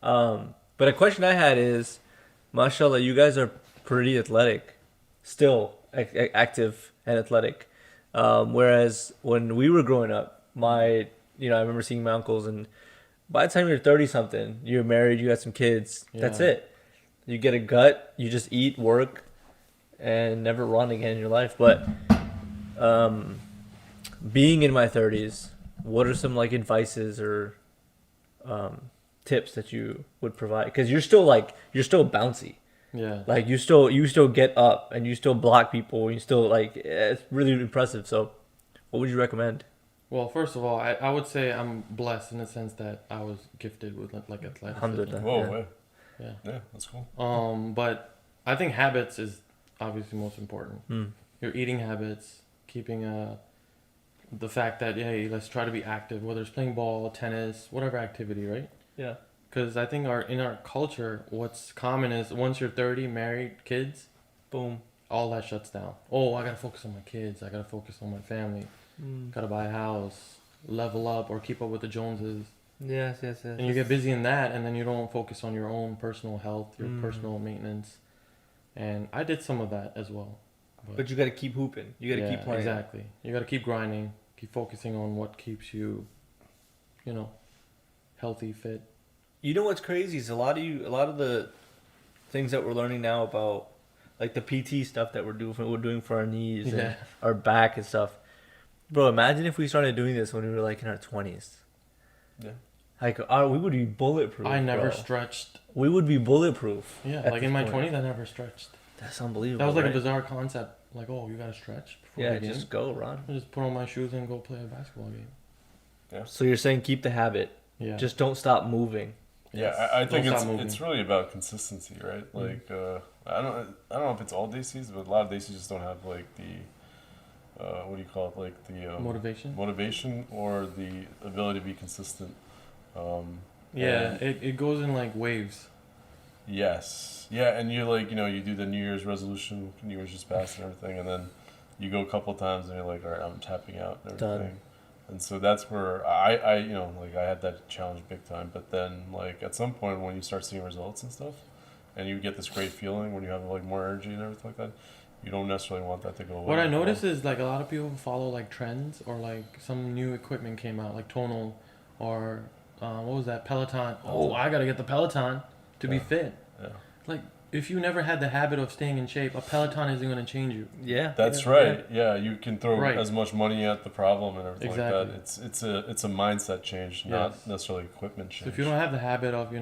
But a question I had is, mashallah, you guys are pretty athletic, still active and athletic. Whereas when we were growing up, I remember seeing my uncles, and by the time you're 30 something, you're married, you got some kids, that's Yeah. it. You get a gut, you just eat, work, and never run again in your life. But um, being in my 30s, what are some like advices or um, tips that you would provide? Because you're still bouncy. Yeah. Like you still get up and you still block people. You still it's really impressive. So, what would you recommend? Well, first of all, I would say I'm blessed in the sense that I was gifted with like athleticism. Alhamdulillah. Whoa, Yeah. wait. Yeah. Yeah, that's cool. But I think habits is obviously most important. Mm. Your eating habits, keeping the fact that hey, let's try to be active, whether it's playing ball, tennis, whatever activity, right? Yeah. Because I think in our culture, what's common is once you're 30, married, kids, Boom. all that shuts down. Oh, I gotta focus on my kids. I gotta focus on my family. Mm. Gotta buy a house, level up, or keep up with the Joneses. Yes. Yes. Yes. And you get busy in that, and then you don't focus on your own personal health, your personal maintenance. And I did some of that as well. But you got to keep hooping. You got to keep playing. Exactly. You got to keep grinding, keep focusing on what keeps you, healthy, fit. You know what's crazy is a lot of the things that we're learning now about like the PT stuff that we're doing for our knees and Yeah. our back and stuff. Bro, imagine if we started doing this when we were like in our 20s. Yeah. Like we would be bulletproof. I never bro. stretched. We would be bulletproof. Yeah, at like this in my point. 20s, I never stretched. That's unbelievable. That was like right? a bizarre concept. Like, oh, you gotta stretch before Yeah, the game. just go run. I just put on my shoes and go play a basketball game. So you're saying keep the habit. Yeah. Just don't stop moving. Yeah, Yes. I think Don't it's stop moving. it's really about consistency, right? Like I don't know if it's all DCs, but a lot of DCs just don't have like the what do you call it? Like the motivation or the ability to be consistent. Yeah, and- it goes in like waves. Yes. Yeah, and you like, you do the New Year's resolution, New Year's just passed and everything, and then you go a couple of times and you're like, all right, I'm tapping out and Done. everything. And so that's where I had that challenge big time. But then, like, at some point when you start seeing results and stuff, and you get this great feeling when you have, like, more energy and everything like that, you don't necessarily want that to go away. What I noticed is like a lot of people follow like trends or like some new equipment came out, like tonal or what was that, Peloton. Oh, I gotta get the Peloton to be Yeah. fit. Yeah. Like if you never had the habit of staying in shape, a Peloton isn't gonna change you. Yeah. That's yeah, right. Yeah, you can throw Right. as much money at the problem and everything like Exactly. that. It's a mindset change, not Yes. necessarily equipment change. So if you don't have the habit of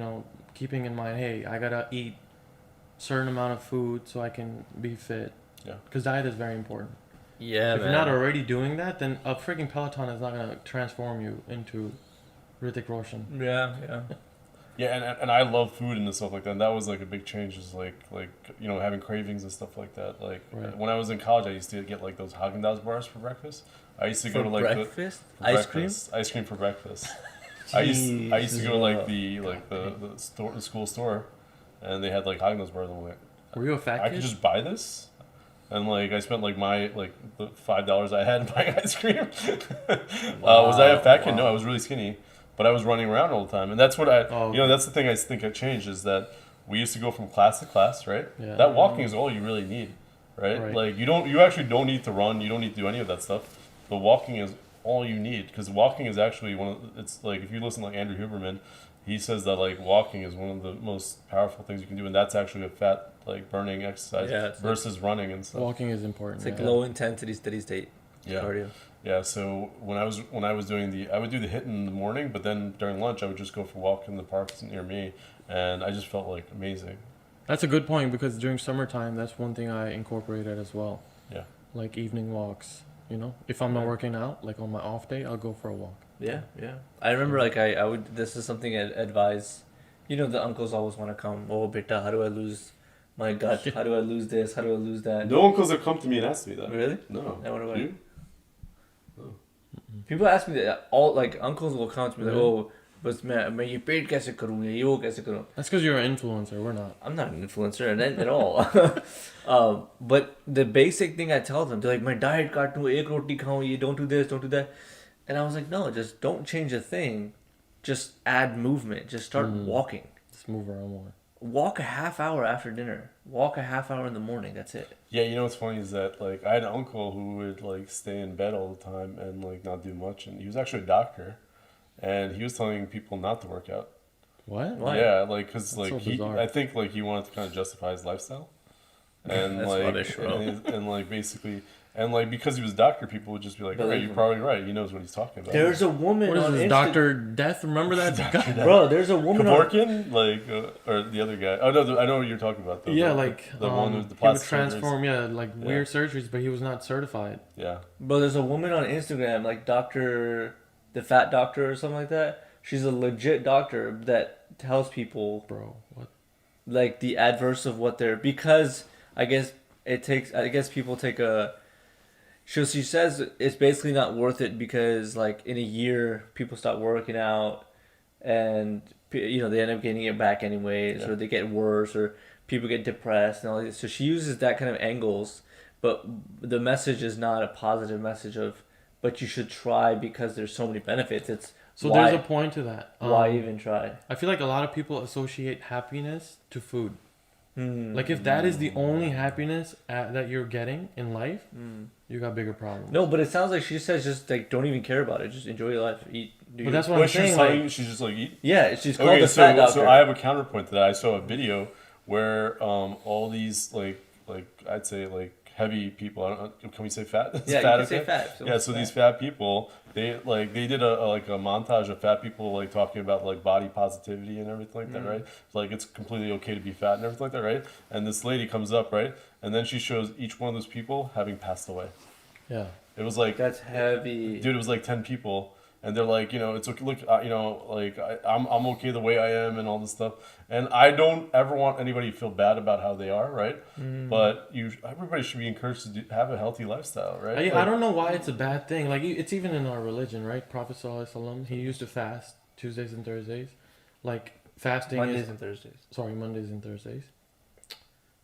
keeping in mind, hey, I gotta eat certain amount of food so I can be fit. Yeah. Because diet is very important. Yeah, If man. you're not already doing that, then a freaking Peloton is not gonna transform you into Hrithik Roshan. Yeah, yeah. Yeah, and I love food and stuff like that. And that was like a big change, is like having cravings and stuff like that. Like Right. when I was in college, I used to get like those Haagen-Dazs bars for breakfast. I used to go to like breakfast? for Ice ice cream for breakfast. I used to go to like the school store, and they had like Haagen-Dazs bars. And I'm like, Were you a fat I kid? could just buy this. And like I spent like the $5 I had buying ice cream. Was I a fat kid? Wow. No, I was really skinny, but I was running around all the time, and that's what Oh, okay. that's the thing I think I changed, is that we used to go from class to class, right? Yeah. That walking is all you really need, right? Right. Like you actually don't need to run, you don't need to do any of that stuff. The walking is all you need, because walking is actually it's like, if you listen to like Andrew Huberman, he says that like walking is one of the most powerful things you can do, and that's actually a fat like burning exercise Yeah, it's versus running and stuff. Walking is important. It's like yeah. low intensity, steady state Yeah. cardio. Yeah, so when I was doing I would do the hit in the morning, but then during lunch I would just go for a walk in the parks near me, and I just felt like amazing. That's a good point, because during summertime, that's one thing I incorporated as well. Yeah. Like evening walks. If I'm not working out, like on my off day, I'll go for a walk. Yeah, yeah. I remember like I would. This is something I advise. The uncles always want to come. Oh, beta, how do I lose my gut? How do I lose this? How do I lose that? No uncles have come to me and asked me that. Really? No. I wonder why. You? People ask me that. All like uncles will come to me like, Really? oh, but मैं ये पेट कैसे करूँ या ये वो कैसे करूँ? That's because you're an influencer. We're not. I'm not an influencer at all. But the basic thing I tell them, they're like, my diet काटूँ, एक रोटी खाऊँ, you don't do this, don't do that. And I was like, no, just don't change a thing. Just add movement. Just start walking. Just move around more. Walk a half hour after dinner. Walk a half hour in the morning. That's it. Yeah, you know what's funny is that like I had an uncle who would like stay in bed all the time and like not do much, and he was actually a doctor, and he was telling people not to work out. What? Why? Yeah, like because That's like so bizarre. I think like he wanted to kind of justify his lifestyle, and That's like rubbish, bro. and like basically. And like because he was a doctor, people would just be like, "All right, Believe you're him. probably right. He knows what he's talking about." There's a woman What is on this, Doctor Death? Remember that guy? Bro, there's a woman on. Kevorkian, like or the other guy. Oh no, I know what you're talking about. Though. Yeah, the, like the one with the he would plastic surgeries. transform, like weird surgeries, but he was not certified. Yeah, Bro, there's a woman on Instagram, like Doctor, the Fat Doctor or something like that. She's a legit doctor that tells people Bro, what? like the adverse of what they're, because I guess people take a. She says it's basically not worth it because like in a year people stop working out, and they end up getting it back anyways, or they get worse, or people get depressed and all this. So she uses that kind of angles, but the message is not a positive message of, but you should try because there's so many benefits. It's So why, there's a point to that. why even try? I feel like a lot of people associate happiness to food. Like if that is the only happiness that you're getting in life, you got bigger problems. No, but it sounds like she says just like don't even care about it. Just enjoy your life. Eat. But that's what I'm saying. Like, she's just like eat. Yeah, she's called the Fat Doctor. So I have a counterpoint to that. I saw a video where all these like I'd say like heavy people. I don't, can we say fat? It's Yeah, fat, you can say fat. Yeah, so these fat people, they did a montage of fat people like talking about like body positivity and everything like that, right? So, like it's completely okay to be fat and everything like that, right? And this lady comes up, right? And then she shows each one of those people having passed away. yeah. It was like That's heavy. dude, it was like 10 people, and they're like, it's okay, look, like I'm okay the way I am and all this stuff, and I don't ever want anybody to feel bad about how they are, right? But everybody should be encouraged to have a healthy lifestyle, right? I don't know why it's a bad thing. Like it's even in our religion, right? Prophet Sallallahu Alaihi Wasallam, he used to fast Tuesdays and Thursdays. Like fasting Mondays and Thursdays. Sorry, Mondays and Thursdays.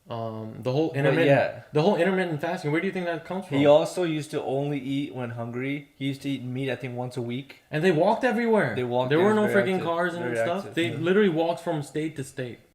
The whole intermittent fasting. Where do you think that comes from? He also used to only eat when hungry. He used to eat meat, I think, once a week. And they walked everywhere. They walked. There were no very freaking active, cars and very stuff. active, They yeah. literally walked from state to state.